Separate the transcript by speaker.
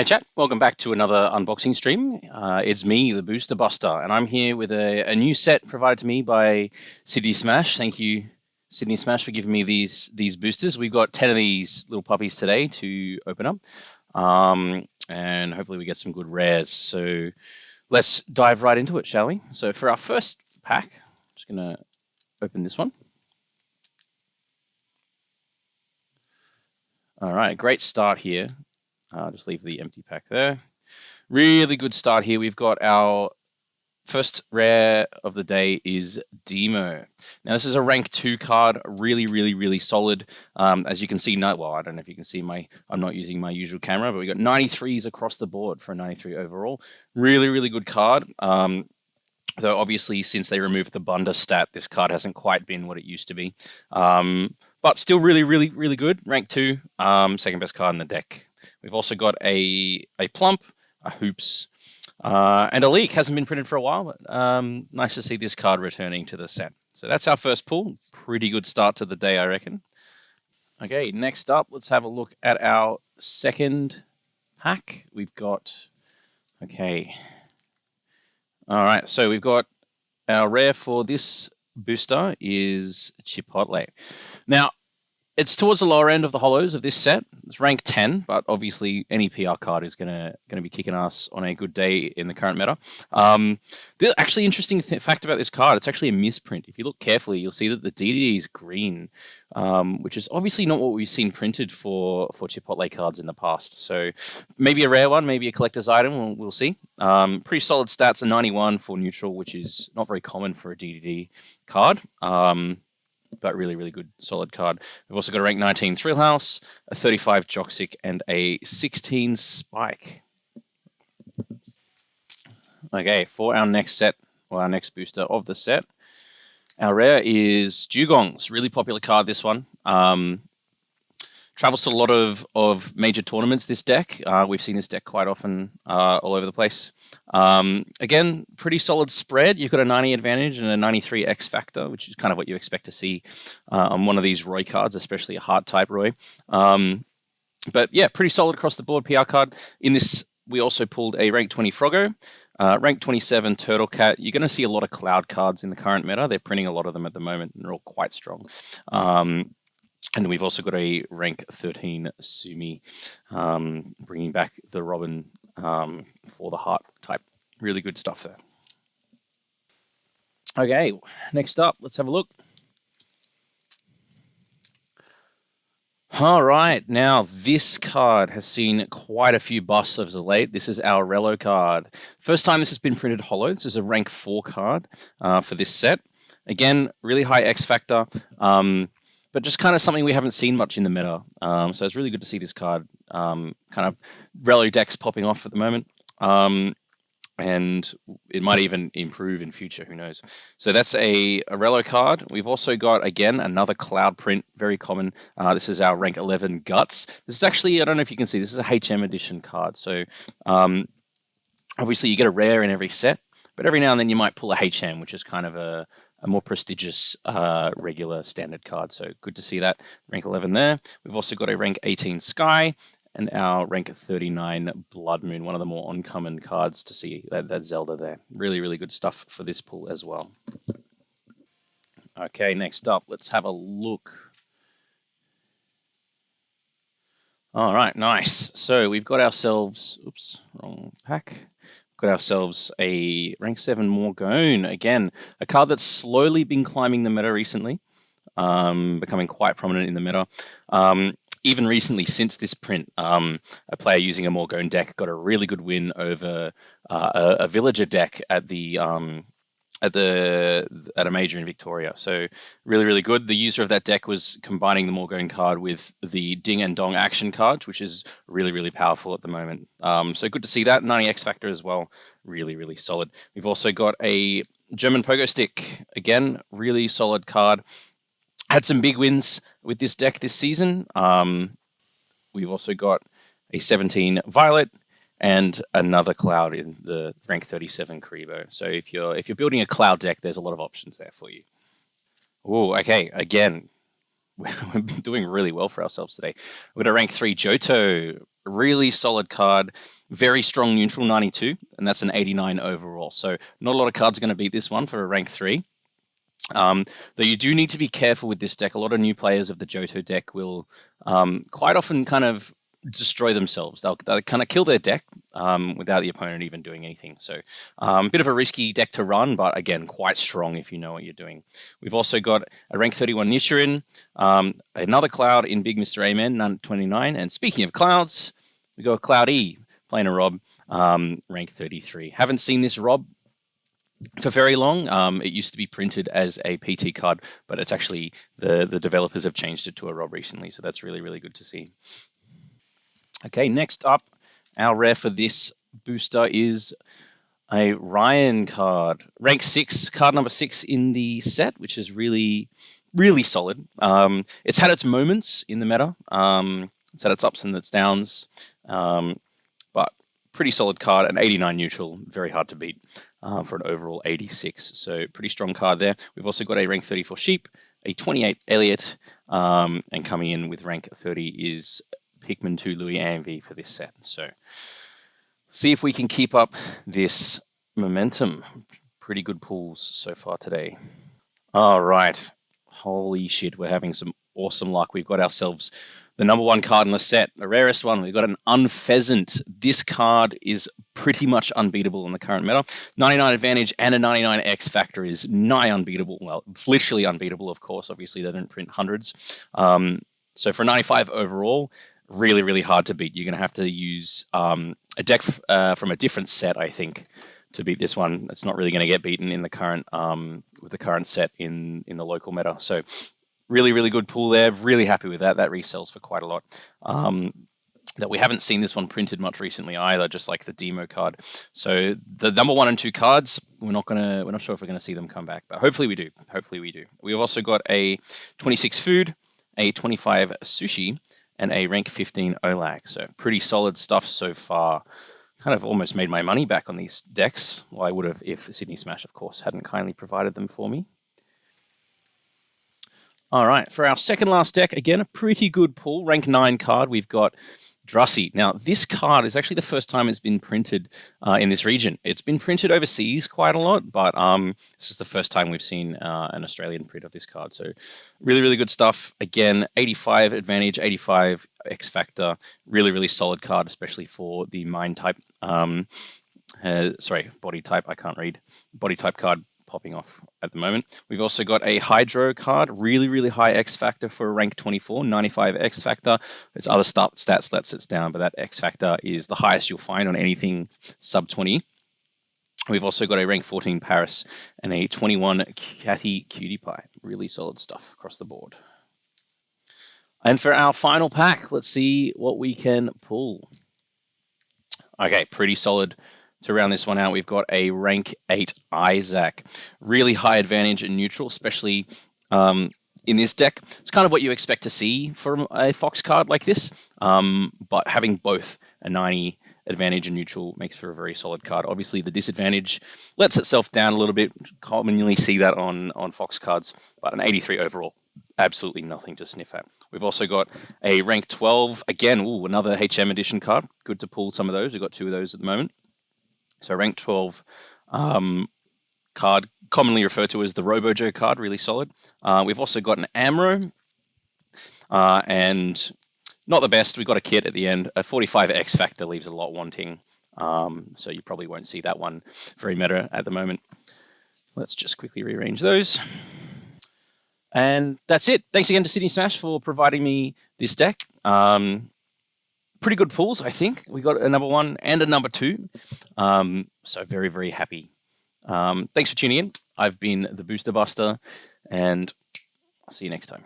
Speaker 1: Hey chat, welcome back to another unboxing stream. It's me, the Booster Buster, and I'm here with a new set provided to me by Sydney Smash. Thank you, Sydney Smash, for giving me these boosters. We've got 10 of these little puppies today to open up, and hopefully we get some good rares. So let's dive right into it, shall we? So for our first pack, I'm just going to open this one. All right, great start here. I'll just leave the empty pack there. Really good start here. We've got our first rare of the day is Demo. Now, this is a rank 2 card. Really solid. As you can see, well, I don't know if you can see I'm not using my usual camera, but we got 93s across the board for a 93 overall. Really good card. Though obviously, since they removed the BUSTER stat, this card hasn't quite been what it used to be. But still really good. Rank 2, second best card in the deck. We've also got a Plump, a Hoops, and a Leak. Hasn't been printed for a while, but nice to see this card returning to the set. So that's our first pull. Pretty good start to the day, I reckon. Okay, next up, let's have a look at our second pack. We've got, okay. All right, so we've got our rare for this booster is Chipotle. Now, it's towards the lower end of the hollows of this set. It's rank 10, but obviously any PR card is gonna be kicking ass on a good day in the current meta. The actually interesting fact about this card, it's actually a misprint. If you look carefully, you'll see that the DDD is green, which is obviously not what we've seen printed for Chipotle cards in the past. So maybe a rare one, maybe a collector's item. We'll see. Pretty solid stats, a 91 for neutral, which is not very common for a DDD card. But really good, solid card. We've also got a rank 19 Thrill House, a 35 Joxic, and a 16 Spike. Okay, for our next set, or our next booster of the set, our rare is Dugong's. Really popular card, this one. Travels to a lot of major tournaments, this deck. We've seen this deck quite often all over the place. Again, pretty solid spread. You've got a 90 advantage and a 93 X factor, which is kind of what you expect to see on one of these Roy cards, especially a hard type Roy. But yeah, pretty solid across the board PR card. In this, we also pulled a rank 20 Froggo, rank 27 Turtle Cat. You're going to see a lot of cloud cards in the current meta. They're printing a lot of them at the moment, and they're all quite strong. And we've also got a rank 13 Sumi, bringing back the Robin for the heart type. Really good stuff there. Okay, next up, let's have a look. All right, now this card has seen quite a few busts as of late. This is our Rello card. First time this has been printed hollow. This is a rank 4 card for this set. Again, really high X factor. But just kind of something we haven't seen much in the meta. So it's really good to see this card kind of Rello decks popping off at the moment. And it might even improve in future, who knows. So that's a Rello card. We've also got, again, another cloud print, very common. This is our rank 11 Guts. This is actually, I don't know if you can see, this is a HM edition card. So obviously you get a rare in every set, but every now and then you might pull a HM, which is kind of a more prestigious regular standard card. So good to see that. Rank 11 there. We've also got a rank 18 Sky and our rank 39 Blood Moon, one of the more uncommon cards to see, that Zelda there. Really good stuff for this pull as well. Okay, next up, let's have a look. All right, nice. So we've got ourselves, oops, wrong pack. Got ourselves a rank 7 Morgone. Again, a card that's slowly been climbing the meta recently, becoming quite prominent in the meta. Even recently, since this print, a player using a Morgone deck got a really good win over a villager deck at a major in Victoria. So really good. The user of that deck was combining the Morgone card with the Ding and Dong action cards, which is really powerful at the moment. So good to see that. 90 X factor as well. Really solid. We've also got a German Pogo Stick. Again, really solid card. Had some big wins with this deck this season. We've also got a 17 Violet and another Cloud in the rank 37 Karibo. So if you're building a Cloud deck, there's a lot of options there for you. Oh, okay. Again, we've been doing really well for ourselves today. We've got a rank 3 Johto, really solid card. Very strong neutral 92, and that's an 89 overall. So not a lot of cards are going to beat this one for a rank 3. Though you do need to be careful with this deck. A lot of new players of the Johto deck will quite often kind of destroy themselves. They'll kind of kill their deck without the opponent even doing anything. So a bit of a risky deck to run, but again, quite strong if you know what you're doing. We've also got a rank 31 Nichiren, another Cloud in Big Mr. Amen, 29. And speaking of clouds, we got Cloud E playing a Rob, rank 33. Haven't seen this Rob for very long. It used to be printed as a PT card, but it's actually the developers have changed it to a Rob recently, so that's really, really good to see. Okay, next up, our rare for this booster is a Ryan card. Rank 6, card number 6 in the set, which is really, really solid. It's had its moments in the meta. It's had its ups and its downs, but pretty solid card, an 89 neutral, very hard to beat for an overall 86. So pretty strong card there. We've also got a rank 34 Sheep, a 28 Elliot, and coming in with rank 30 is Pikmin 2 Louis AMV for this set. So see if we can keep up this momentum. Pretty good pulls so far today. All right. Holy shit, we're having some awesome luck. We've got ourselves the number 1 card in the set, the rarest one. We've got an Unpheasant. This card is pretty much unbeatable in the current meta. 99 advantage and a 99 X factor is nigh unbeatable. Well, it's literally unbeatable, of course. Obviously, they don't print hundreds. So for 95 overall, really, really hard to beat. You're going to have to use a deck from a different set, I think, to beat this one. It's not really going to get beaten in the current with the current set in the local meta. So really, really good pool there. Really happy with that. That resells for quite a lot. That we haven't seen this one printed much recently either, just like the demo card. So the number 1 and 2 cards, we're not sure if we're gonna see them come back, but hopefully we do. Hopefully we do. We've also got a 26 Food, a 25 Sushi, and a rank 15 Olag. So pretty solid stuff so far. Kind of almost made my money back on these decks. Well, I would have if Sydney Smash, of course, hadn't kindly provided them for me. All right, for our second last deck, again, a pretty good pull. Rank 9 card, we've got Drusy. Now, this card is actually the first time it's been printed in this region. It's been printed overseas quite a lot, but this is the first time we've seen an Australian print of this card. So really, really good stuff. Again, 85 advantage, 85 X factor. Really, really solid card, especially for the mind type. Body type. I can't read. Body type card popping off at the moment. We've also got a Hydro card, really, really high X factor for a rank 24, 95 X factor. There's other stats that sits down, but that X factor is the highest you'll find on anything sub 20. We've also got a rank 14 Paris and a 21 Cathy Cutie Pie. Really solid stuff across the board. And for our final pack, let's see what we can pull. Okay, pretty solid. To round this one out, we've got a rank 8 Isaac. Really high advantage in neutral, especially in this deck. It's kind of what you expect to see from a Fox card like this, but having both a 90 advantage in neutral makes for a very solid card. Obviously, the disadvantage lets itself down a little bit. Commonly see that on Fox cards, but an 83 overall. Absolutely nothing to sniff at. We've also got a rank 12. Again, another HM edition card. Good to pull some of those. We've got 2 of those at the moment. So rank 12 card, commonly referred to as the Robojo card, really solid. We've also got an Amro, and not the best. We've got a kit at the end. A 45 X factor leaves a lot wanting, so you probably won't see that one very meta at the moment. Let's just quickly rearrange those. And that's it. Thanks again to Sydney Smash for providing me this deck. Pretty good pulls, I think. We got a number 1 and a number 2. So very, very happy. Thanks for tuning in. I've been the Booster Buster, and I'll see you next time.